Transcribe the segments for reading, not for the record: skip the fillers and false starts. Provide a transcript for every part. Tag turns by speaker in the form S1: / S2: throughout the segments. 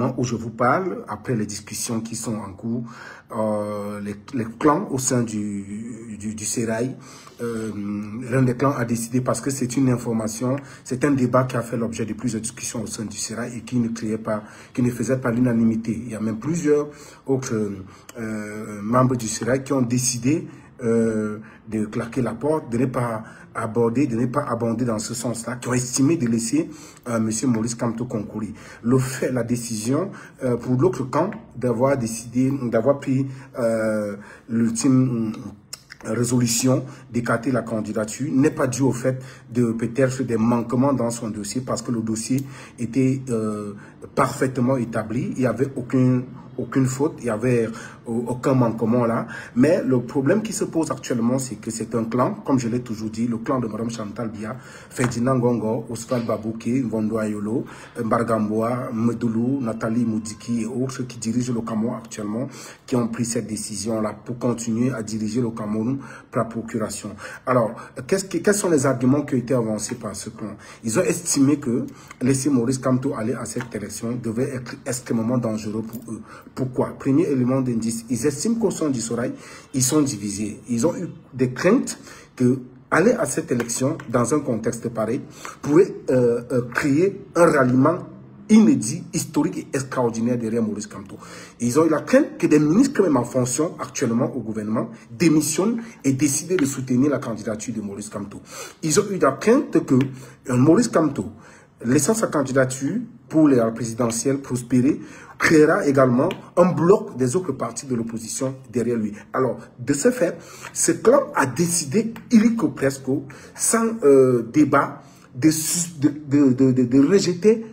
S1: moment où je vous parle, après les discussions qui sont en cours, les clans au sein du Sérail, l'un des clans a décidé, parce que c'est une information, c'est un débat qui a fait l'objet de plusieurs discussions au sein du Sérail et qui ne créait pas, qui ne faisait pas l'unanimité. Il y a même plusieurs autres membres du Sérail qui ont décidé de claquer la porte, de ne pas aborder, dans ce sens-là, qui ont estimé de laisser M. Maurice Kamto concourir. Le fait, la décision pour l'autre camp d'avoir décidé, d'avoir pris l'ultime résolution d'écarter la candidature n'est pas dû au fait de peut-être des manquements dans son dossier, parce que le dossier était parfaitement établi, il n'y avait aucune faute, il n'y avait aucun manquement là. Mais le problème qui se pose actuellement, c'est que c'est un clan, comme je l'ai toujours dit, le clan de Mme Chantal Biya, Ferdinand Gongo, Oswald Babouké, Vondo Ayolo, Mbargamboa, Medoulou, Nathalie Moudiki et autres qui dirigent le Cameroun actuellement, qui ont pris cette décision-là pour continuer à diriger le Cameroun par procuration. Alors, quels sont les arguments qui ont été avancés par ce clan? Ils ont estimé que laisser Maurice Kamto aller à cette élection devait être extrêmement dangereux pour eux. Pourquoi? Premier élément d'indice, ils estiment qu'au sein du Sérail, ils sont divisés. Ils ont eu des craintes que aller à cette élection dans un contexte pareil pourrait créer un ralliement inédit, historique et extraordinaire derrière Maurice Kamto. Ils ont eu la crainte que des ministres même en fonction actuellement au gouvernement démissionnent et décident de soutenir la candidature de Maurice Kamto. Ils ont eu la crainte que Maurice Kamto, laissant sa candidature pour la présidentielle prospérer, créera également un bloc des autres partis de l'opposition derrière lui. Alors, de ce fait, ce clan a décidé, illico presco, sans débat, de rejeter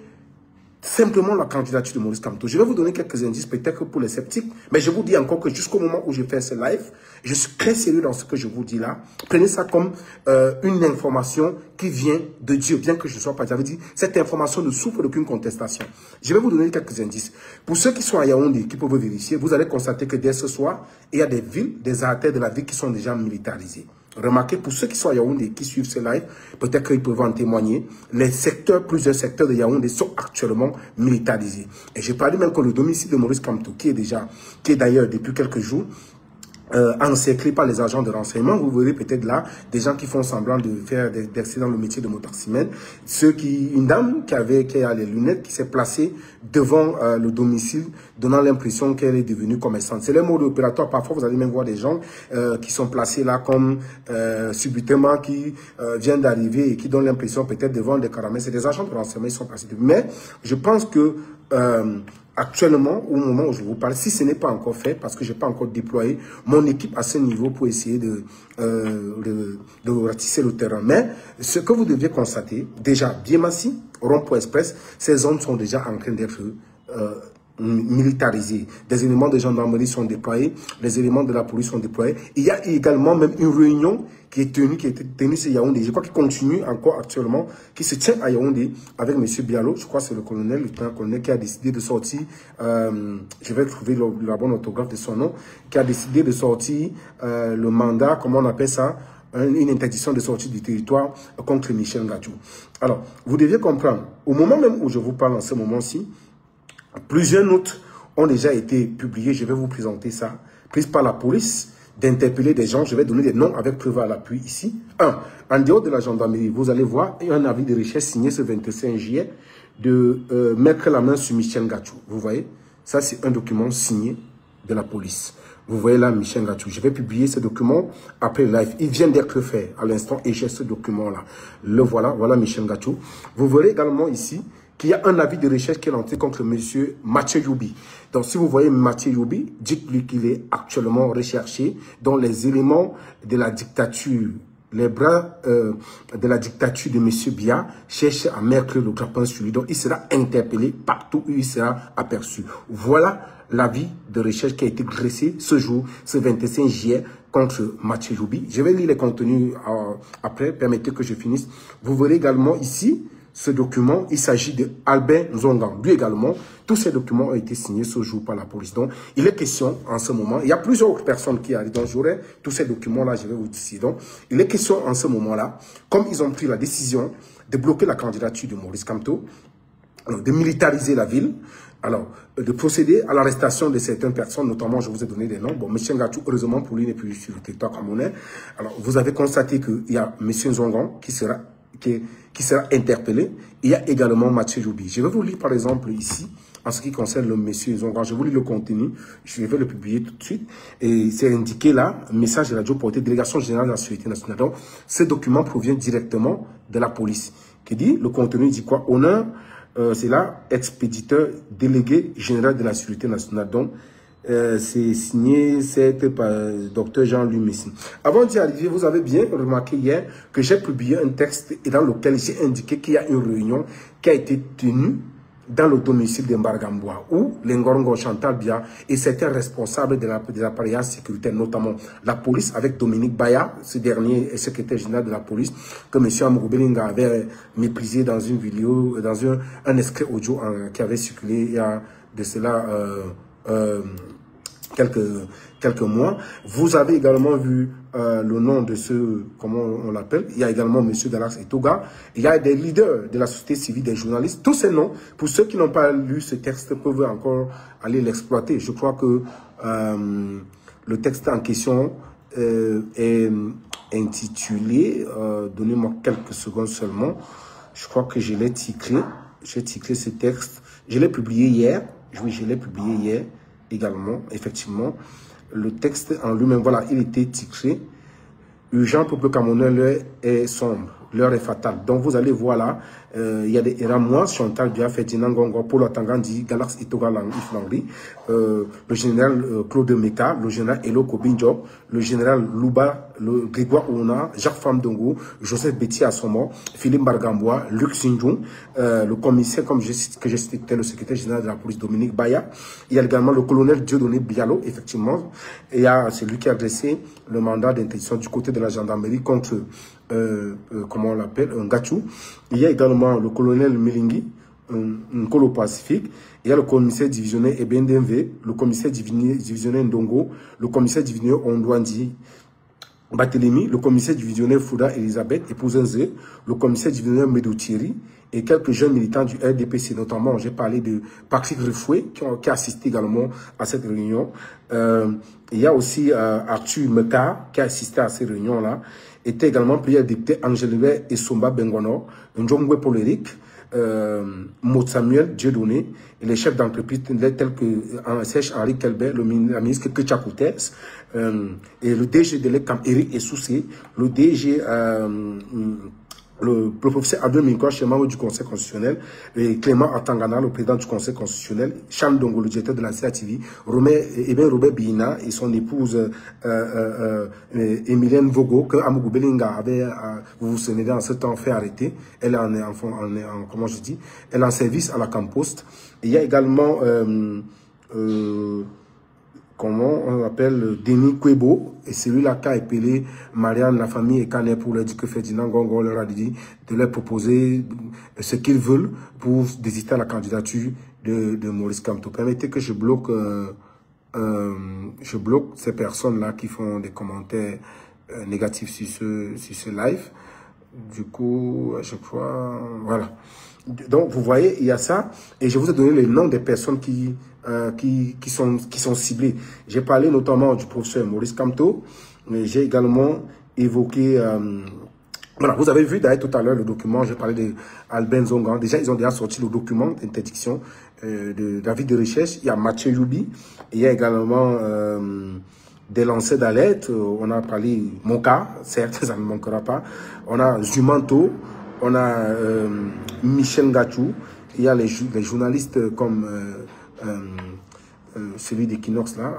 S1: simplement la candidature de Maurice Kamto. Je vais vous donner quelques indices, peut-être pour les sceptiques, mais je vous dis encore que jusqu'au moment où je fais ce live, je suis très sérieux dans ce que je vous dis là. Prenez ça comme une information qui vient de Dieu, bien que je ne sois pas. J'avais dit, cette information ne souffre d'aucune contestation. Je vais vous donner quelques indices. Pour ceux qui sont à Yaoundé, qui peuvent vérifier, vous allez constater que dès ce soir, il y a des villes, des artères de la ville qui sont déjà militarisées. Remarquez, pour ceux qui sont à Yaoundé, qui suivent ce live, peut-être qu'ils peuvent en témoigner, les secteurs, plusieurs secteurs de Yaoundé sont actuellement militarisés. Et je parlais même que le domicile de Maurice Kamto, qui est d'ailleurs depuis quelques jours, encerclé par les agents de renseignement, vous verrez peut-être là des gens qui font semblant de faire d'excès dans le métier de motaximène. Une dame qui a les lunettes, qui s'est placée devant le domicile, donnant l'impression qu'elle est devenue commerçante. C'est le mode opératoire. Parfois, vous allez même voir des gens qui sont placés là comme subitement, qui viennent d'arriver et qui donnent l'impression peut-être devant des caramels. C'est des agents de renseignement, ils sont placés. Mais je pense que actuellement, au moment où je vous parle, si ce n'est pas encore fait, parce que je n'ai pas encore déployé mon équipe à ce niveau pour essayer de ratisser le terrain. Mais ce que vous deviez constater, déjà, Biémassi, Rond-Point Express, ces zones sont déjà en train d'être militarisés. Des éléments de gendarmerie sont déployés, les éléments de la police sont déployés. Il y a également même une réunion qui a été tenue sur Yaoundé. Je crois qu'il continue encore actuellement, qui se tient à Yaoundé avec M. Bialo. Je crois que c'est le lieutenant-colonel qui a décidé de sortir, je vais trouver la bonne orthographe de son nom, qui a décidé de sortir le mandat, comment on appelle ça, une interdiction de sortie du territoire contre Michel Ngatou. Alors, vous deviez comprendre, au moment même où je vous parle en ce moment-ci, plusieurs notes ont déjà été publiées, je vais vous présenter ça, prises par la police, d'interpeller des gens, je vais donner des noms avec preuve à l'appui ici. En dehors de la gendarmerie, vous allez voir, il y a un avis de recherche signé ce 25 juillet de mettre la main sur Michel Ngatou. Vous voyez, ça c'est un document signé de la police. Vous voyez là Michel Ngatou. Je vais publier ce document après le live. Il vient d'être fait à l'instant et j'ai ce document-là. Le voilà, voilà Michel Ngatou. Vous verrez également ici qu'il y a un avis de recherche qui est lancé contre M. Mathieu Youbi. Donc, si vous voyez Mathieu Youbi, dites-lui qu'il est actuellement recherché dans les éléments de la dictature, les bras de la dictature de M. Biya cherchent à mettre le grappin sur lui. Donc, il sera interpellé partout où il sera aperçu. Voilà l'avis de recherche qui a été dressé ce jour, ce 25 juillet, contre Mathieu Youbi. Je vais lire les contenus après, permettez que je finisse. Vous verrez également ici, ce document, il s'agit de Albert Nzonga. Lui également, tous ces documents ont été signés ce jour par la police. Donc, il est question en ce moment, il y a plusieurs autres personnes qui arrivent. Donc, j'aurai tous ces documents-là, je vais vous dire. Donc, il est question en ce moment-là, comme ils ont pris la décision de bloquer la candidature de Maurice Kamto, de militariser la ville, alors, de procéder à l'arrestation de certaines personnes, notamment, je vous ai donné des noms. Bon, M. Ngachou, heureusement pour lui, n'est plus sur le territoire camerounais. Alors, vous avez constaté qu'il y a M. Zongan qui sera interpellé. Il y a également Mathieu Joubi. Je vais vous lire, par exemple, ici, en ce qui concerne le M. Zongan. Je vous lis le contenu. Je vais le publier tout de suite. Et c'est indiqué là, message de radio porté, délégation générale de la sécurité nationale. Donc, ce document provient directement de la police. Qui dit, le contenu dit quoi? Honneur. C'est là, expéditeur délégué général de la sécurité nationale. Donc, c'est signé par Dr Jean-Louis Messine. Avant d'y arriver, vous avez bien remarqué hier que j'ai publié un texte dans lequel j'ai indiqué qu'il y a une réunion qui a été tenue dans le domicile de Mbargamboua, où l'Ngorongo Chantal Bia et certains responsables de l'appareillage sécuritaire, notamment la police, avec Dominique Baya, ce dernier est secrétaire général de la police, que M. Amourou Belinga avait méprisé dans une vidéo, dans un extrait audio qui avait circulé il y a de cela quelques mois. Vous avez également vu le nom de ce, comment on l'appelle, il y a également M. Galax Etoga, il y a des leaders de la société civile, des journalistes, tous ces noms, pour ceux qui n'ont pas lu ce texte, peuvent encore aller l'exploiter. Je crois que le texte en question est intitulé, donnez-moi quelques secondes seulement, je crois que je l'ai titré, j'ai titré ce texte, je l'ai publié hier, oui, je l'ai publié hier également, effectivement. Le texte en lui-même, voilà, il était titré « Urgent peuple camerounais, l'heure est sombre, l'heure est fatale ». Donc vous allez voir là, il y a des Eramois, Chantal Bia, Ferdinand Gongo, Paul Atangandi, Galax Itoga Langif Langri, le général Claude Meka, le général Elo Kobinjo, le général Louba, le Grégoire Ouna, Jacques Famdongo, Joseph Betty Assomo, Philippe Bargambois, Luc Sinjoun, le commissaire, comme que j'ai cité, le secrétaire général de la police, Dominique Baya. Il y a également le colonel Dieudonné Bialo, effectivement. Et il y a celui qui a adressé le mandat d'interdiction du côté de la gendarmerie contre, comment on l'appelle, un Ngachou. Il y a également le colonel Melingui, un colo pacifique. Il y a le commissaire divisionnaire Ebendenve, le commissaire divisionnaire Ndongo, le commissaire divisionnaire Ondouandi Barthélemy, le commissaire divisionnaire Fouda Elisabeth, épouse Nzé, le commissaire divisionnaire Medou-Thierry et quelques jeunes militants du RDPC, notamment, j'ai parlé de Patrick Refoué, qui a assisté également à cette réunion. Il y a aussi Arthur Meka, qui a assisté à ces réunions-là. Était également plusieurs députés, Angélibert et Somba Bengono, Njongwe Poléric, Maud Samuel Dieudonné, et les chefs d'entreprise tels que Serge Henri Kelbert, la ministre Ketchakoutes, et le DG de l'ECAM, Eric Essoussé, le DG, le professeur Abdel Minko, membre du Conseil constitutionnel, et Clément Atangana, le président du Conseil constitutionnel, Cham Dongo, le directeur de la CATV, Robert Bina et son épouse Emilienne Vogo, que Amougou Belinga avait, vous vous souvenez, dans ce temps fait arrêter. Elle est comment je dis, elle est en service à la Campost. Il y a également comment on l'appelle, Denis Kwebo, et celui-là qui a appelé Marianne, la famille et Canet pour leur dire que Ferdinand Gongo leur a dit de leur proposer ce qu'ils veulent pour désister à la candidature de Maurice Kamto. Permettez que je bloque ces personnes-là qui font des commentaires négatifs sur ce live. Du coup, à chaque fois, voilà. Donc, vous voyez, il y a ça. Et je vous ai donné les noms des personnes qui sont ciblées. J'ai parlé notamment du professeur Maurice Kamto, mais j'ai également évoqué... voilà, vous avez vu d'ailleurs tout à l'heure le document, j'ai parlé de Albin Zongan. Déjà, ils ont déjà sorti le document d'interdiction d'avis de recherche. Il y a Mathieu Youbi, il y a également... des lancers d'alerte, on a parlé Moka, certes, ça ne manquera pas. On a Zumanto, on a Michel Ngachou, il y a les journalistes comme celui d'Equinox là,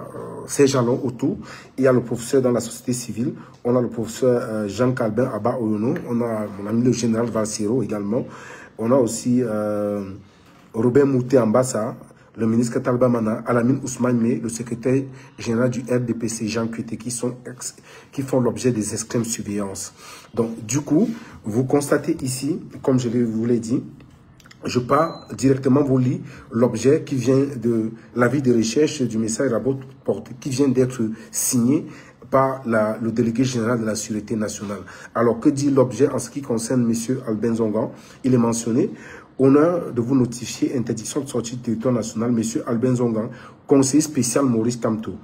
S1: Serge Jalon autour. Il y a le professeur dans la société civile, on a le professeur Jean Calbin Abba Oyono, on a mon ami le général Valsero également, on a aussi Robert Mouté Ambassa, le ministre Talba Mana, Alamine Ousmane Mé, le secrétaire général du RDPC, Jean Kuete, qui font l'objet des extrêmes surveillances. Donc, du coup, vous constatez ici, comme je vous l'ai dit, je pars directement vous lire l'objet qui vient de l'avis de recherche du message rapport porté, qui vient d'être signé par le délégué général de la Sûreté nationale. Alors, que dit l'objet en ce qui concerne M. Albin Zongan? Il est mentionné. Honneur de vous notifier interdiction de sortie du territoire national, M. Albin Zongan, conseiller spécial Maurice Kamto.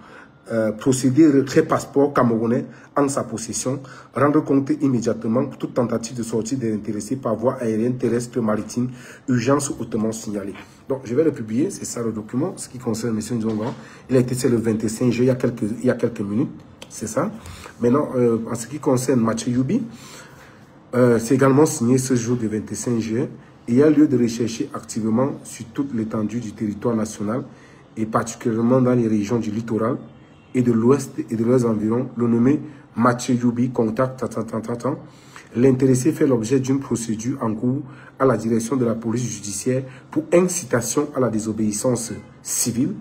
S1: Procéder retrait passeport camerounais en sa possession, rendre compte immédiatement pour toute tentative de sortie des intéressés par voie aérienne, terrestre, maritime, urgence ou hautement signalée. Donc, je vais le publier, c'est ça le document, ce qui concerne M. Zongan. Il a été fait le 25 juillet, il y a quelques minutes, c'est ça. Maintenant, en ce qui concerne Mathieu Youbi, c'est également signé ce jour du 25 juillet. Il y a lieu de rechercher activement sur toute l'étendue du territoire national et particulièrement dans les régions du littoral et de l'ouest et de leurs environs, le nommé Mathieu Youbi, contact, l'intéressé fait l'objet d'une procédure en cours à la direction de la police judiciaire pour incitation à la désobéissance civile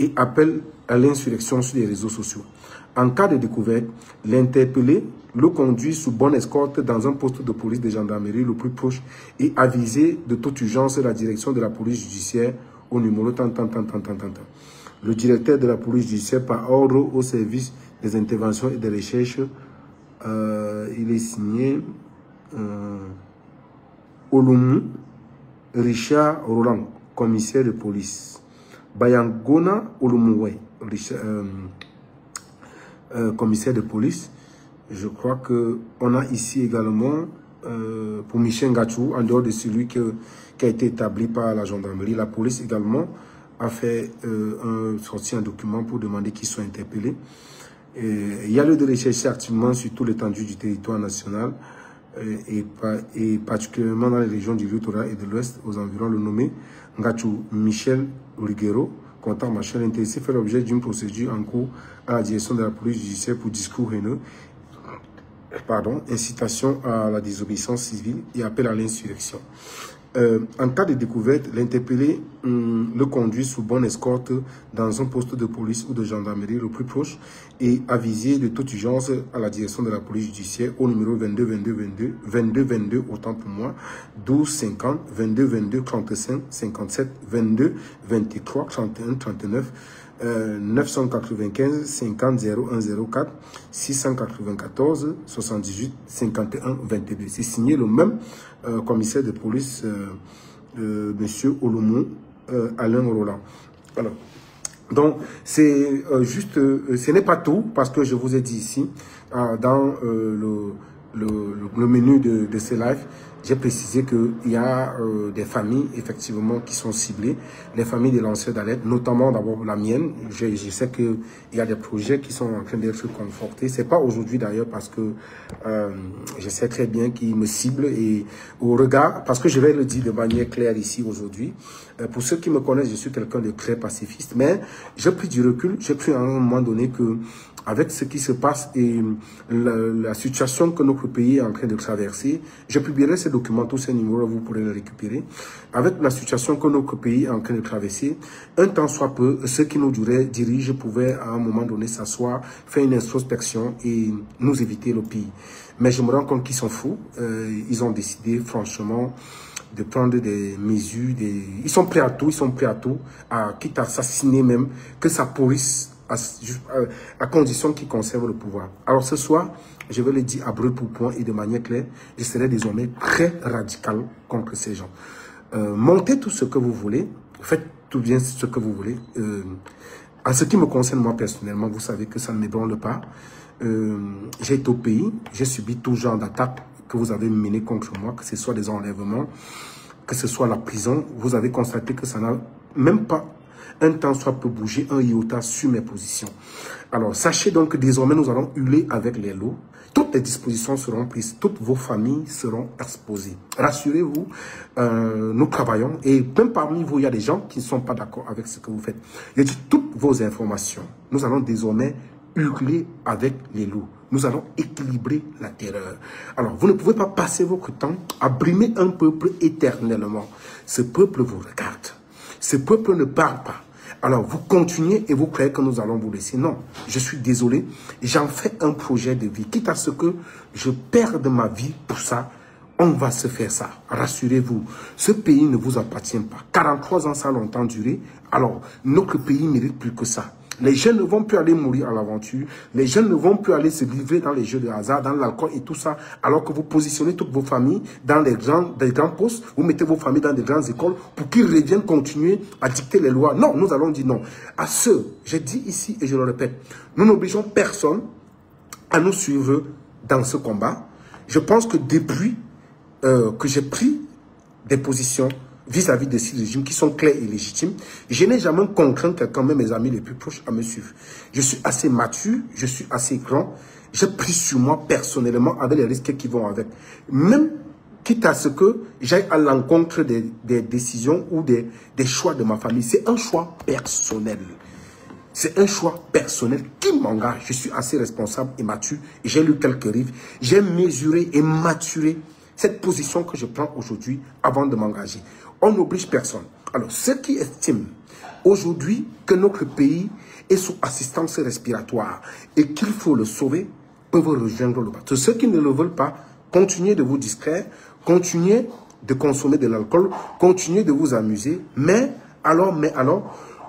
S1: et appel à l'insurrection sur les réseaux sociaux. En cas de découverte, l'interpellé le conduit sous bonne escorte dans un poste de police de gendarmerie le plus proche et avisé de toute urgence la direction de la police judiciaire au numéro tant. Le directeur de la police judiciaire par ordre au service des interventions et des recherches, il est signé Olumu Richard Roland, commissaire de police. Bayangona Olumuwe, commissaire de police. Je crois qu'on a ici également, pour Michel Ngachou, en dehors de celui qui a été établi par la gendarmerie, la police également a fait sorti un document pour demander qu'ils soient interpellés. Il y a lieu de rechercher activement sur tout l'étendue du territoire national et particulièrement dans les régions du littoral et de l'ouest aux environs, le nommé Ngachou Michel Riguero, contact machin, intéressé fait l'objet d'une procédure en cours à la direction de la police judiciaire pour discours haineux, incitation à la désobéissance civile et appel à l'insurrection. En cas de découverte, l'interpellé le conduit sous bonne escorte dans un poste de police ou de gendarmerie le plus proche et avisé de toute urgence à la direction de la police judiciaire au numéro 22 autant pour moi, 12 50 22 22 35 57 22 23 31 39 995 50 0104 694 78 51 22. C'est signé le même commissaire de police, monsieur Olumu Alain Roland. Alors, donc, c'est juste, ce n'est pas tout, parce que je vous ai dit ici, dans le menu de ce live, j'ai précisé qu'il y a des familles, effectivement, qui sont ciblées, les familles des lanceurs d'alerte, notamment d'abord la mienne. Je sais qu'il y a des projets qui sont en train d'être confortés. C'est pas aujourd'hui d'ailleurs, parce que je sais très bien qu'ils me ciblent et au regard, parce que je vais le dire de manière claire ici aujourd'hui. Pour ceux qui me connaissent, je suis quelqu'un de très pacifiste, mais j'ai pris du recul, j'ai pris à un moment donné que avec ce qui se passe et la situation que notre pays est en train de traverser, je publierai ces documents, tous ces numéros, vous pourrez les récupérer. Avec la situation que notre pays est en train de traverser, un temps soit peu, ceux qui nous dirigent pouvaient à un moment donné s'asseoir, faire une introspection et nous éviter le pays. Mais je me rends compte qu'ils sont fous. Ils ont décidé franchement de prendre des mesures. Ils sont prêts à tout, quitte à assassiner même, que ça pourrisse, à condition qu'ils conservent le pouvoir. Alors ce soir, je vais le dire à brûle pour point et de manière claire, je serai désormais très radical contre ces gens. Montez tout ce que vous voulez, faites tout bien ce que vous voulez. En ce qui me concerne moi personnellement, vous savez que ça ne m'ébranle pas. J'ai été au pays, j'ai subi tout genre d'attaques que vous avez menées contre moi, que ce soit des enlèvements, que ce soit la prison. Vous avez constaté que ça n'a même pas un temps soit peu bouger un iota sur mes positions. Alors, sachez donc que désormais, nous allons hurler avec les lots. Toutes les dispositions seront prises. Toutes vos familles seront exposées. Rassurez-vous, nous travaillons. Et même parmi vous, il y a des gens qui ne sont pas d'accord avec ce que vous faites. Je dis toutes vos informations. Nous allons désormais hurler avec les loups. Nous allons équilibrer la terreur. Alors, vous ne pouvez pas passer votre temps à brimer un peuple éternellement. Ce peuple vous regarde. Ce peuple ne parle pas. Alors, vous continuez et vous croyez que nous allons vous laisser. Non, je suis désolé. J'en fais un projet de vie. Quitte à ce que je perde ma vie pour ça, on va se faire ça. Rassurez-vous, ce pays ne vous appartient pas. 43 ans, ça a longtemps duré. Alors, notre pays mérite plus que ça. Les jeunes ne vont plus aller mourir à l'aventure. Les jeunes ne vont plus aller se livrer dans les jeux de hasard, dans l'alcool et tout ça, alors que vous positionnez toutes vos familles dans des grands postes, vous mettez vos familles dans des grandes écoles pour qu'ils reviennent continuer à dicter les lois. Non, nous allons dire non. À ceux, j'ai dit ici et je le répète, nous n'obligeons personne à nous suivre dans ce combat. Je pense que depuis que j'ai pris des positions vis-à-vis de ces régimes qui sont clairs et légitimes, je n'ai jamais contraint quelqu'un, même mes amis les plus proches, à me suivre. Je suis assez mature, je suis assez grand, j'ai pris sur moi personnellement avec les risques qui vont avec. Même quitte à ce que j'aille à l'encontre des décisions ou des choix de ma famille. C'est un choix personnel. C'est un choix personnel qui m'engage. Je suis assez responsable et mature. J'ai lu quelques livres. J'ai mesuré et maturé cette position que je prends aujourd'hui avant de m'engager. On n'oblige personne. Alors, ceux qui estiment aujourd'hui que notre pays est sous assistance respiratoire et qu'il faut le sauver, peuvent rejoindre le bateau. Ceux qui ne le veulent pas, continuez de vous distraire, continuez de consommer de l'alcool, continuez de vous amuser, mais alors,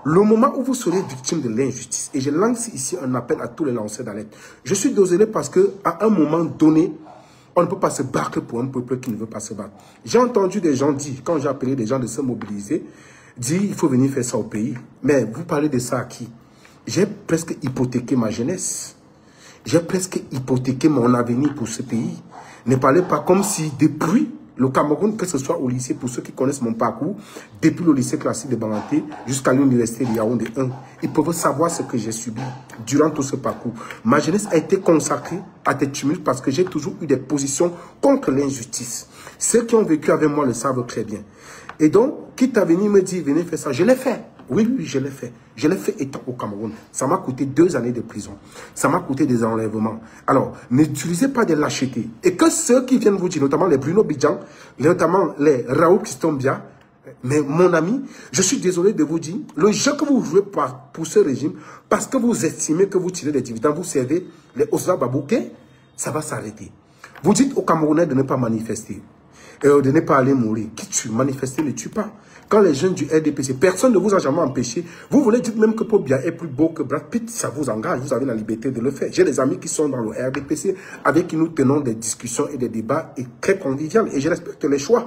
S1: le moment où vous serez victime de l'injustice, et je lance ici un appel à tous les lanceurs d'alerte. Je suis désolé parce que à un moment donné, on ne peut pas se battre pour un peuple qui ne veut pas se battre. J'ai entendu des gens dire, quand j'ai appelé des gens de se mobiliser, dire il faut venir faire ça au pays. Mais vous parlez de ça à qui? J'ai presque hypothéqué ma jeunesse. J'ai presque hypothéqué mon avenir pour ce pays. Ne parlez pas comme si depuis le Cameroun, que ce soit au lycée, pour ceux qui connaissent mon parcours, depuis le lycée classique de Banganté jusqu'à l'université de Yaoundé 1, ils peuvent savoir ce que j'ai subi durant tout ce parcours. Ma jeunesse a été consacrée à des tumultes parce que j'ai toujours eu des positions contre l'injustice. Ceux qui ont vécu avec moi le savent très bien. Et donc, quitte à venir me dire, venez faire ça, je l'ai fait. Oui, je l'ai fait. Je l'ai fait étant au Cameroun. Ça m'a coûté 2 années de prison. Ça m'a coûté des enlèvements. Alors, n'utilisez pas de lâcheté. Et que ceux qui viennent vous dire, notamment les Bruno Bidjan, notamment les Raoul Kistombia, mais mon ami, je suis désolé de vous dire, le jeu que vous jouez pour ce régime, parce que vous estimez que vous tirez des dividendes, vous servez les Osla Babouké, ça va s'arrêter. Vous dites aux Camerounais de ne pas manifester, de ne pas aller mourir. Qui tue? Manifester ne tue pas. Quand les jeunes du RDPC, personne ne vous a jamais empêché. Vous voulez dire même que Paul Biya est plus beau que Brad Pitt, ça vous engage, vous avez la liberté de le faire. J'ai des amis qui sont dans le RDPC, avec qui nous tenons des discussions et des débats très conviviaux, et je respecte les choix.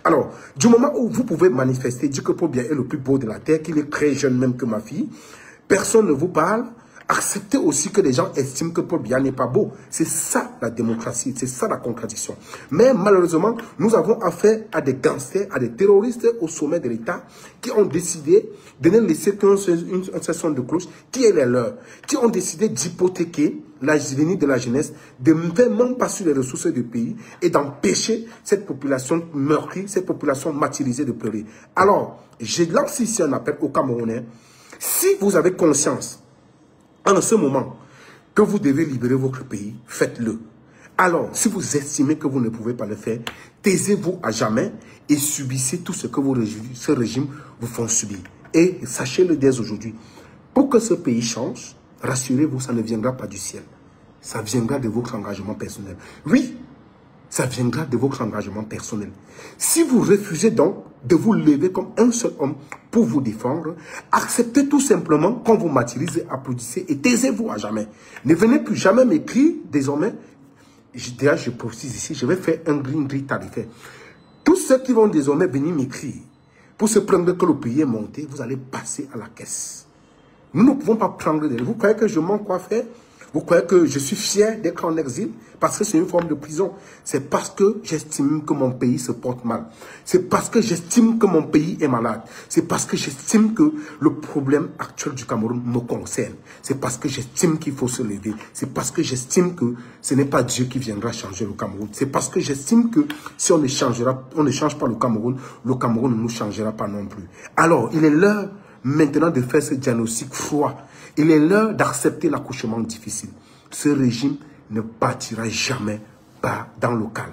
S1: Alors, du moment où vous pouvez manifester, dire que Paul Biya est le plus beau de la terre, qu'il est très jeune même que ma fille, personne ne vous parle. Acceptez aussi que les gens estiment que Paul Biya n'est pas beau. C'est ça la démocratie, c'est ça la contradiction. Mais malheureusement, nous avons affaire à des gangsters, à des terroristes au sommet de l'État qui ont décidé de ne laisser qu'une session de cloche qui est les leurs, qui ont décidé d'hypothéquer l'avenir de la jeunesse, de ne faire même pas sur les ressources du pays et d'empêcher cette population meurtrie, cette population martyrisée de pleurer. Alors, je lance ici un appel aux Camerounais. Si vous avez conscience en ce moment que vous devez libérer votre pays, faites-le. Alors, si vous estimez que vous ne pouvez pas le faire, taisez-vous à jamais et subissez tout ce que ce régime vous font subir. Et sachez-le dès aujourd'hui, pour que ce pays change, rassurez-vous, ça ne viendra pas du ciel. Ça viendra de votre engagement personnel. Oui, ça viendra de votre engagement personnel. Si vous refusez donc de vous lever comme un seul homme pour vous défendre, acceptez tout simplement qu'on vous martyrise, applaudissez et taisez-vous à jamais. Ne venez plus jamais m'écrire désormais. Déjà, je précise ici, je vais faire un green tarifaire. Tous ceux qui vont désormais venir m'écrire pour se prendre que le pays est monté, vous allez passer à la caisse. Nous ne pouvons pas prendre de... Vous croyez que je mens quoi faire? Vous croyez que je suis fier d'être en exil parce que c'est une forme de prison? C'est parce que j'estime que mon pays se porte mal. C'est parce que j'estime que mon pays est malade. C'est parce que j'estime que le problème actuel du Cameroun me concerne. C'est parce que j'estime qu'il faut se lever. C'est parce que j'estime que ce n'est pas Dieu qui viendra changer le Cameroun. C'est parce que j'estime que si on ne change pas le Cameroun ne nous changera pas non plus. Alors, il est l'heure maintenant de faire ce diagnostic froid. Il est l'heure d'accepter l'accouchement difficile. Ce régime ne partira jamais pas dans le calme.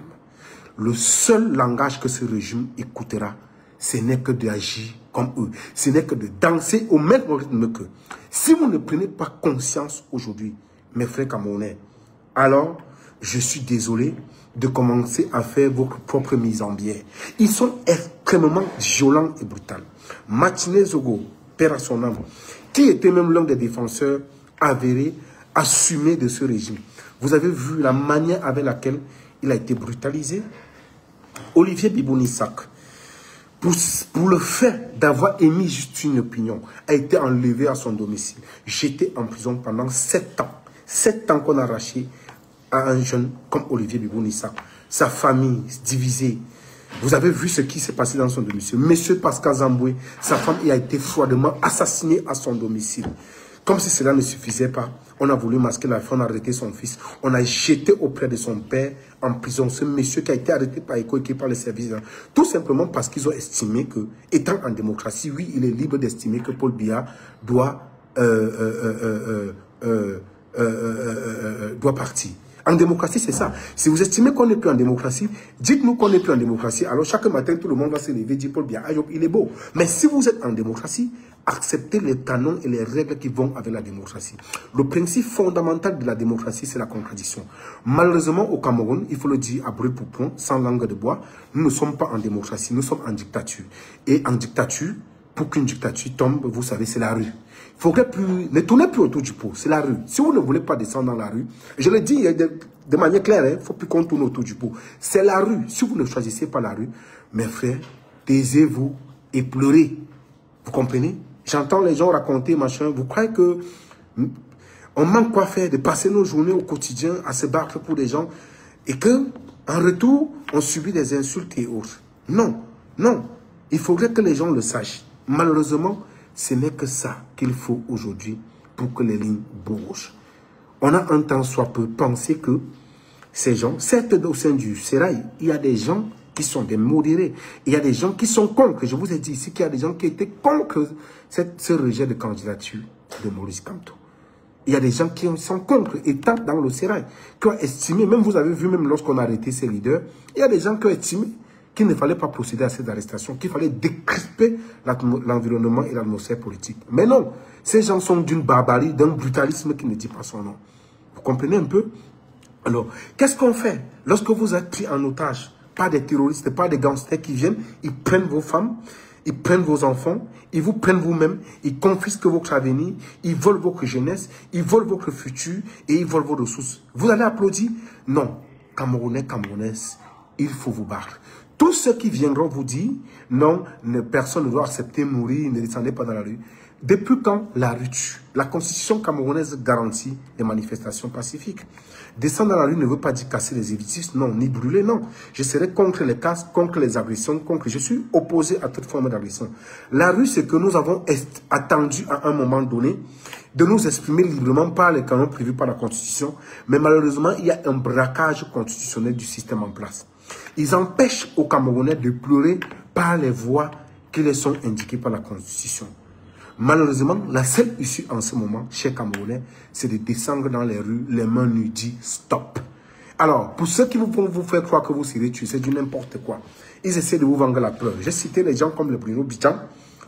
S1: Le seul langage que ce régime écoutera, ce n'est que d'agir comme eux. Ce n'est que de danser au même rythme qu'eux. Si vous ne prenez pas conscience aujourd'hui, mes frères camerounais, alors je suis désolé de commencer à faire votre propre mise en bière. Ils sont extrêmement violents et brutaux. Martinez Zogo, père à son âme, qui était même l'un des défenseurs avérés, assumés de ce régime. Vous avez vu la manière avec laquelle il a été brutalisé. Olivier Bibonissak, pour le fait d'avoir émis juste une opinion, a été enlevé à son domicile. J'étais en prison pendant 7 ans. 7 ans qu'on a arraché à un jeune comme Olivier Bibonissak. Sa famille divisée. Vous avez vu ce qui s'est passé dans son domicile. Monsieur Pascal Zamboué, sa femme a été froidement assassinée à son domicile. Comme si cela ne suffisait pas, on a voulu masquer la fin, on a arrêté son fils. On a jeté auprès de son père en prison ce monsieur qui a été arrêté par ECHO et par les services. Tout simplement parce qu'ils ont estimé que, étant en démocratie, oui, il est libre d'estimer que Paul Biya doit partir. En démocratie, c'est ça. Si vous estimez qu'on n'est plus en démocratie, dites-nous qu'on n'est plus en démocratie. Alors chaque matin, tout le monde va se lever et dire Paul Biya, il est beau. Mais si vous êtes en démocratie, acceptez les canons et les règles qui vont avec la démocratie. Le principe fondamental de la démocratie, c'est la contradiction. Malheureusement, au Cameroun, il faut le dire à brûle pour point, sans langue de bois, nous ne sommes pas en démocratie, nous sommes en dictature. Et en dictature, pour qu'une dictature tombe, vous savez, c'est la rue. Il faudrait plus, ne tournez plus autour du pot, c'est la rue. Si vous ne voulez pas descendre dans la rue, je le dis de manière claire, il ne faut plus qu'on tourne autour du pot. C'est la rue. Si vous ne choisissez pas la rue, mes frères, taisez-vous et pleurez. Vous comprenez? J'entends les gens raconter, machin, vous croyez que on manque quoi faire, de passer nos journées au quotidien à se battre pour des gens et que, en retour, on subit des insultes et autres. Non, non. Il faudrait que les gens le sachent. Malheureusement, ce n'est que ça qu'il faut aujourd'hui pour que les lignes bougent. On a un temps soit peu pensé que ces gens, certes au sein du Sérail, il y a des gens qui sont des modérés. Il y a des gens qui sont contre. Je vous ai dit ici qu'il y a des gens qui étaient contre ce rejet de candidature de Maurice Kamto. Il y a des gens qui sont contre, étant dans le Sérail, qui ont estimé, même vous avez vu, même lorsqu'on a arrêté ces leaders, il y a des gens qui ont estimé qu'il ne fallait pas procéder à cette arrestation, qu'il fallait décrisper l'environnement et l'atmosphère politique. Mais non, ces gens sont d'une barbarie, d'un brutalisme qui ne dit pas son nom. Vous comprenez un peu? Alors, qu'est-ce qu'on fait lorsque vous êtes pris en otage par des terroristes, pas des gangsters qui viennent, ils prennent vos femmes, ils prennent vos enfants, ils vous prennent vous-même, ils confisquent votre avenir, ils volent votre jeunesse, ils volent votre futur et ils volent vos ressources. Vous allez applaudir? Non. Camerounais, Camerounaises, il faut vous battre. Tous ceux qui viendront vous dire, non, personne ne doit accepter mourir, ne descendez pas dans la rue. Depuis quand la rue tue? La constitution camerounaise garantit les manifestations pacifiques. Descendre dans la rue ne veut pas dire casser les édifices, non, ni brûler, non. Je serai contre les casses, contre les agressions, je suis opposé à toute forme d'agression. La rue, c'est que nous avons attendu à un moment donné de nous exprimer librement par les canons prévus par la Constitution, mais malheureusement, il y a un braquage constitutionnel du système en place. Ils empêchent aux Camerounais de pleurer par les voies qui les sont indiquées par la Constitution. Malheureusement, la seule issue en ce moment, chez Camerounais, c'est de descendre dans les rues, les mains nues, dit stop. Alors, pour ceux qui vont vous faire croire que vous serez tués, c'est du n'importe quoi. Ils essaient de vous vendre la peur. J'ai cité les gens comme le Bruno Bidjan,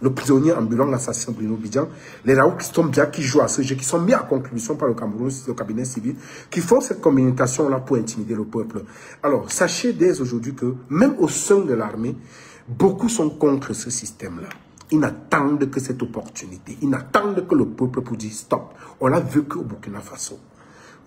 S1: le prisonnier ambulant, l'assassin Bruno Bidjan, les Raoult qui jouent à ce jeu, qui sont mis à contribution par le Cameroun, le cabinet civil, qui font cette communication-là pour intimider le peuple. Alors, sachez dès aujourd'hui que, même au sein de l'armée, beaucoup sont contre ce système-là. Ils n'attendent que cette opportunité. Ils n'attendent que le peuple pour dire stop. On l'a vu qu'au Burkina Faso.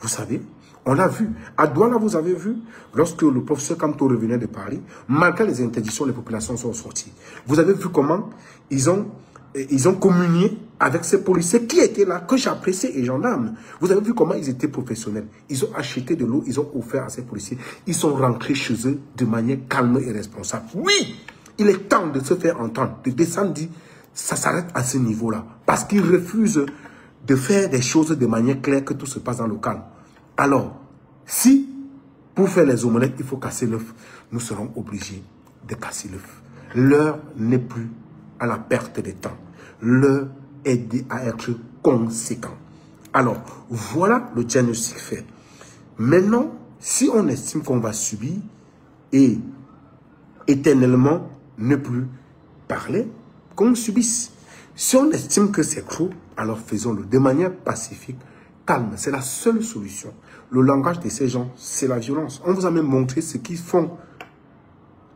S1: Vous savez, on l'a vu. À Douala, vous avez vu, lorsque le professeur Kamto revenait de Paris, malgré les interdictions, les populations sont sorties. Vous avez vu comment ils ont communié avec ces policiers qui étaient là, que j'appréciais, et gendarmes. Vous avez vu comment ils étaient professionnels. Ils ont acheté de l'eau, ils ont offert à ces policiers. Ils sont rentrés chez eux de manière calme et responsable. Oui! Il est temps de se faire entendre, de descendre, dire, ça s'arrête à ce niveau-là. Parce qu'ils refusent de faire des choses de manière claire, que tout se passe dans le calme. Alors, si, pour faire les omelettes, il faut casser l'œuf, nous serons obligés de casser l'œuf. L'heure n'est plus à la perte de temps. L'heure est à être conséquent. Alors, voilà le diagnostic fait. Maintenant, si on estime qu'on va subir et éternellement ne plus parler, qu'on subisse. Si on estime que c'est trop, alors faisons-le de manière pacifique, calme. C'est la seule solution. Le langage de ces gens, c'est la violence. On vous a même montré ce qu'ils font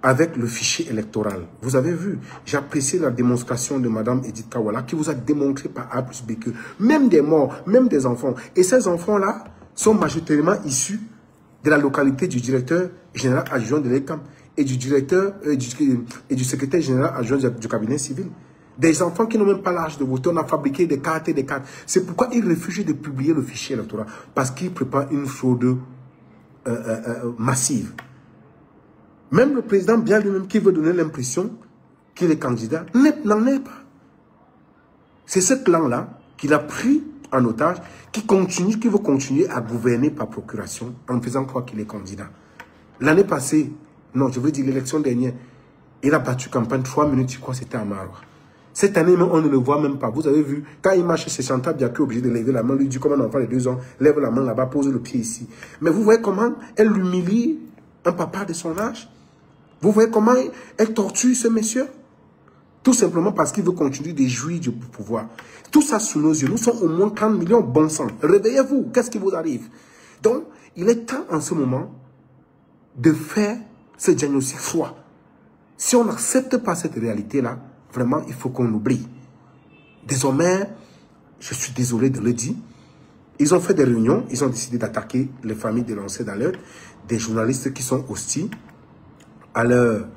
S1: avec le fichier électoral. Vous avez vu, j'ai apprécié la démonstration de Mme Edith Kawala qui vous a démontré par A plus B que même des morts, même des enfants, et ces enfants-là sont majoritairement issus de la localité du directeur général adjoint de l'ECAM et du directeur et du secrétaire général adjoint du cabinet civil. Des enfants qui n'ont même pas l'âge de voter, on a fabriqué des cartes et des cartes. C'est pourquoi ils refusent de publier le fichier électoral, parce qu'ils préparent une fraude massive. Même le président, bien lui-même, qui veut donner l'impression qu'il est candidat, n'en est pas. C'est ce clan-là qu'il a pris en otage, qui veut continuer à gouverner par procuration en faisant croire qu'il est candidat. L'année passée, non, je veux dire l'élection dernière, il a battu campagne 3 minutes, je crois que c'était à Marois. Cette année, même, on ne le voit même pas. Vous avez vu, quand il marche, c'est Chantal Biaké obligé de lever la main, lui dit comme un enfant de 2 ans, lève la main là-bas, pose le pied ici. Mais vous voyez comment elle humilie un papa de son âge? Vous voyez comment elle torture ce monsieur? Tout simplement parce qu'il veut continuer de jouir du pouvoir. Tout ça sous nos yeux. Nous sommes au moins 30 millions, bon sang. Réveillez-vous, qu'est-ce qui vous arrive? Donc, il est temps en ce moment de faire ce diagnostic froid. Si on n'accepte pas cette réalité-là, vraiment, il faut qu'on oublie. Désormais, je suis désolé de le dire, ils ont fait des réunions, ils ont décidé d'attaquer les familles de lanceurs d'alerte, des journalistes qui sont hostiles à leur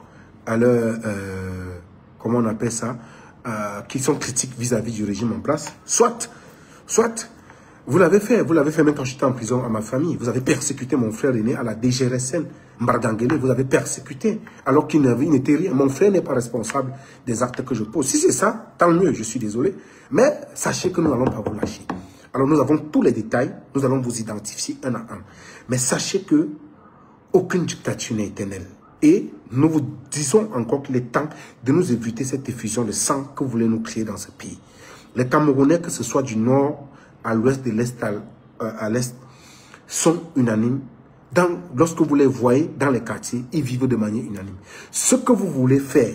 S1: comment on appelle ça, qui sont critiques vis-à-vis du régime en place. Soit, vous l'avez fait même quand j'étais en prison à ma famille. Vous avez persécuté mon frère aîné à la DGRSN, Mbardangele, vous avez persécuté, alors qu'il n'était rien. Mon frère n'est pas responsable des actes que je pose. Si c'est ça, tant mieux, je suis désolé. Mais sachez que nous n'allons pas vous lâcher. Alors nous avons tous les détails, nous allons vous identifier un à un. Mais sachez que aucune dictature n'est éternelle. Et nous vous disons encore qu'il est temps de nous éviter cette effusion de sang que vous voulez nous créer dans ce pays. Les Camerounais, que ce soit du nord à l'ouest, de l'est à l'est, sont unanimes. Lorsque vous les voyez dans les quartiers, ils vivent de manière unanime. Ce que vous voulez faire,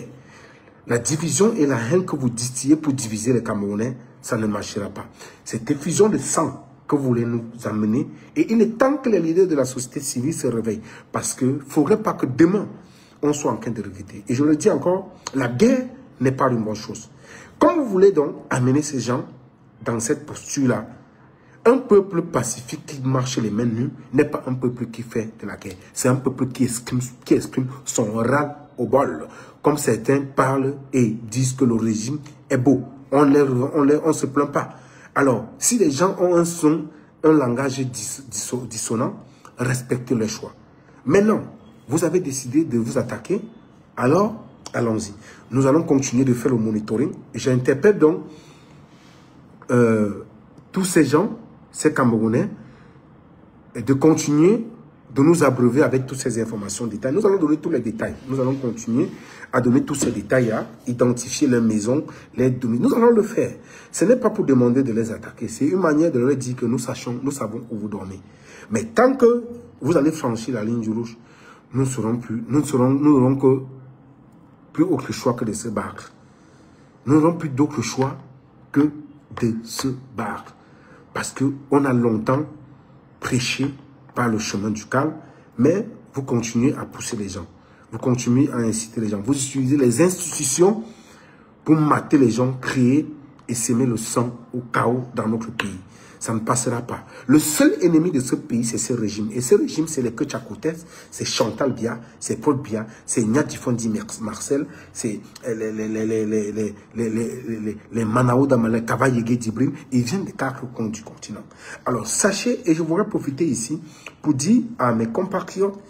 S1: la division et la haine que vous distillez pour diviser les Camerounais, ça ne marchera pas. Cette effusion de sang que vous voulez nous amener, et il est temps que les leaders de la société civile se réveillent, parce qu'il ne faudrait pas que demain, on soit en train de regretter. Et je le dis encore, la guerre n'est pas une bonne chose. Comme vous voulez donc amener ces gens dans cette posture-là, un peuple pacifique qui marche les mains nues n'est pas un peuple qui fait de la guerre. C'est un peuple qui exprime son ras-au-bol. Comme certains parlent et disent que le régime est beau. On ne se plaint pas. Alors, si les gens ont un langage dissonant, respectez leur choix. Maintenant, vous avez décidé de vous attaquer, alors allons-y. Nous allons continuer de faire le monitoring. J'interpelle donc tous ces gens, ces Camerounais, de continuer de nous abreuver avec toutes ces informations détaillées. Nous allons donner tous les détails. Nous allons continuer à donner tous ces détails, à identifier leurs maisons, les données. Nous allons le faire. Ce n'est pas pour demander de les attaquer. C'est une manière de leur dire que nous savons où vous dormez. Mais tant que vous allez franchir la ligne du rouge, nous n'aurons que plus autre choix que de se battre. Nous n'aurons plus d'autre choix que de se battre. Parce qu'on a longtemps prêché par le chemin du calme, mais vous continuez à pousser les gens. Vous continuez à inciter les gens. Vous utilisez les institutions pour mater les gens, créer et s'aimer le sang au chaos dans notre pays. Ça ne passera pas. Le seul ennemi de ce pays, c'est ce régime. Et ce régime, c'est les Ketchakoutes, c'est Chantal Bia, c'est Paul Bia, c'est Nyadifondi Marcel, c'est les Manao Damale, Kavayege Dibrim. Ils viennent des 4 coins du continent. Alors, sachez, et je voudrais profiter ici pour dire à mes compatriotes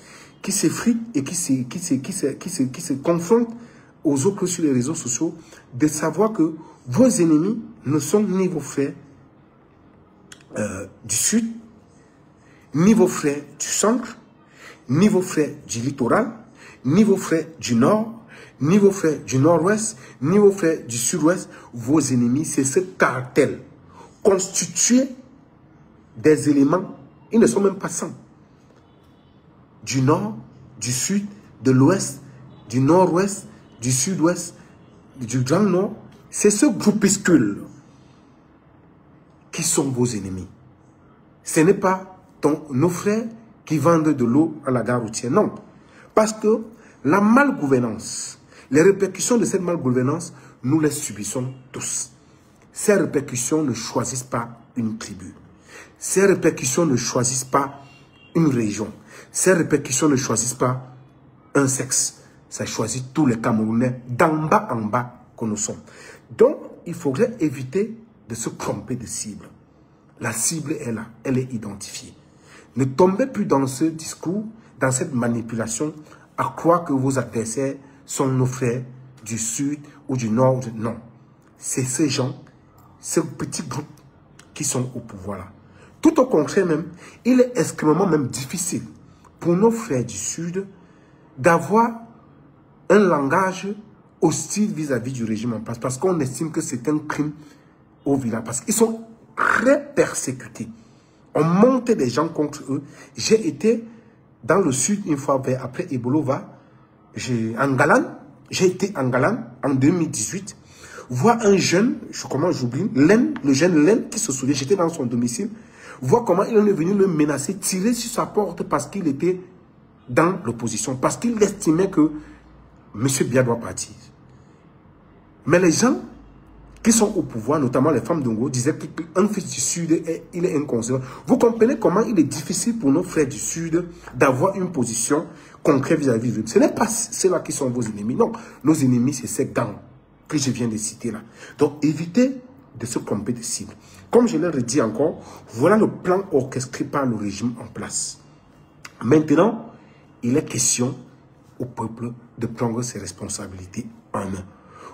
S1: qui s'effritent et qui se confrontent aux autres sur les réseaux sociaux, de savoir que vos ennemis ne sont ni vos frères du sud, ni vos frères du centre, ni vos frères du littoral, ni vos frères du nord, ni vos frères du nord-ouest, ni vos frères du sud-ouest. Vos ennemis, c'est ce cartel constitué des éléments, ils ne sont même pas 100. Du nord, du sud, de l'ouest, du nord-ouest, du sud-ouest, du grand nord. C'est ce groupuscule qui sont vos ennemis. Ce n'est pas nos frères qui vendent de l'eau à la gare routière, non. Parce que La malgouvernance, les répercussions de cette malgouvernance, nous les subissons tous. Ces répercussions ne choisissent pas une tribu. Ces répercussions ne choisissent pas une région. Ces répercussions ne choisissent pas un sexe. Ça choisit tous les Camerounais d'en bas en bas que nous sommes. Donc, il faudrait éviter de se tromper de cible. La cible est là, elle est identifiée. Ne tombez plus dans ce discours, dans cette manipulation, à croire que vos adversaires sont nos frères du sud ou du nord. Non, c'est ces gens, ces petits groupes qui sont au pouvoir là. Tout au contraire même, il est extrêmement même difficile pour nos frères du sud d'avoir un langage hostile vis-à-vis du régime en place, parce qu'on estime que c'est un crime au village, parce qu'ils sont très persécutés. On montait des gens contre eux. J'ai été dans le sud une fois après Ebolova, en Galane, j'ai été en Galane en 2018, voir un jeune, comment j'oublie, le jeune Len qui se souvient, j'étais dans son domicile, voir comment il est venu le menacer, tirer sur sa porte parce qu'il était dans l'opposition, parce qu'il estimait que M. Biya doit partir. Mais les gens qui sont au pouvoir, notamment les femmes d'Ongo, disaient qu'un fils du Sud, il est inconséquent. Vous comprenez comment il est difficile pour nos frères du Sud d'avoir une position concrète vis-à-vis de eux. Ce n'est pas ceux-là qui sont vos ennemis. Non, nos ennemis, c'est ces gangs que je viens de citer là. Donc, évitez de se tromper de cible. Comme je l'ai redit encore, voilà le plan orchestré par le régime en place. Maintenant, il est question au peuple de prendre ses responsabilités en main.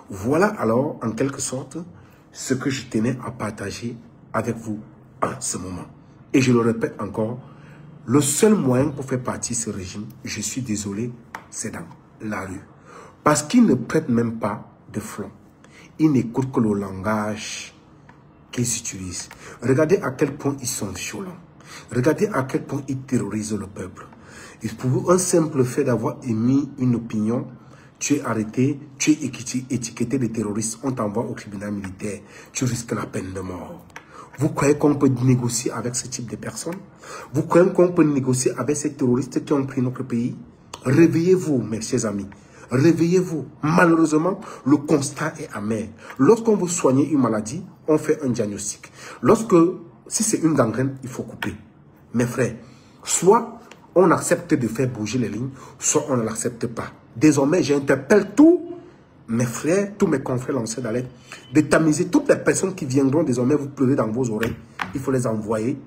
S1: Voilà alors, en quelque sorte, ce que je tenais à partager avec vous en ce moment. Et je le répète encore, le seul moyen pour faire partie de ce régime, je suis désolé, c'est dans la rue. Parce qu'ils ne prêtent même pas de flanc. Ils n'écoutent que le langage qu'ils utilisent. Regardez à quel point ils sont violents. Regardez à quel point ils terrorisent le peuple. Et pour un simple fait d'avoir émis une opinion, tu es arrêté, tu es étiqueté de terroriste, on t'envoie au tribunal militaire, tu risques la peine de mort. Vous croyez qu'on peut négocier avec ce type de personnes? Vous croyez qu'on peut négocier avec ces terroristes qui ont pris notre pays? Réveillez-vous, mes chers amis. Réveillez-vous. Malheureusement, le constat est amer. Lorsqu'on veut soigner une maladie, on fait un diagnostic. Si c'est une gangrène, il faut couper. Mes frères, soit on accepte de faire bouger les lignes, soit on ne l'accepte pas. Désormais, j'interpelle tous mes frères, tous mes confrères lanceurs d'alerte, de tamiser toutes les personnes qui viendront désormais vous pleurer dans vos oreilles. Il faut les envoyer,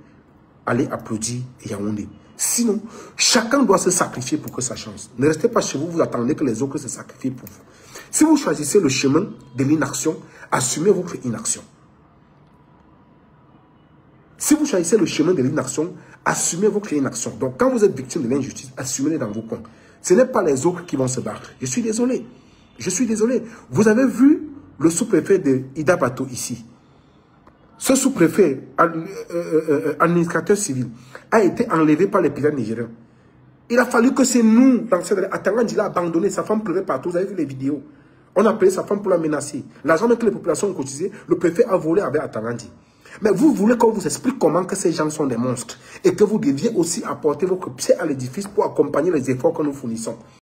S1: aller applaudir Yaoundé. Sinon, chacun doit se sacrifier pour que ça change. Ne restez pas chez vous, vous attendez que les autres se sacrifient pour vous. Si vous choisissez le chemin de l'inaction, assumez votre inaction. Si vous choisissez le chemin de l'inaction, assumez votre inaction. Donc, quand vous êtes victime de l'injustice, assumez-les dans vos coins. Ce n'est pas les autres qui vont se battre. Je suis désolé. Je suis désolé. Vous avez vu le sous-préfet de Ida Bato ici. Ce sous-préfet, administrateur civil, a été enlevé par les pirates nigériens. Il a fallu que c'est nous, à Tangandji, il a abandonné. Sa femme pleurait partout. Vous avez vu les vidéos. On a appelé sa femme pour la menacer. L'argent que les populations ont cotisé, le préfet a volé avec Atangandji. Mais vous voulez qu'on vous explique comment que ces gens sont des monstres et que vous deviez aussi apporter votre pied à l'édifice pour accompagner les efforts que nous fournissons.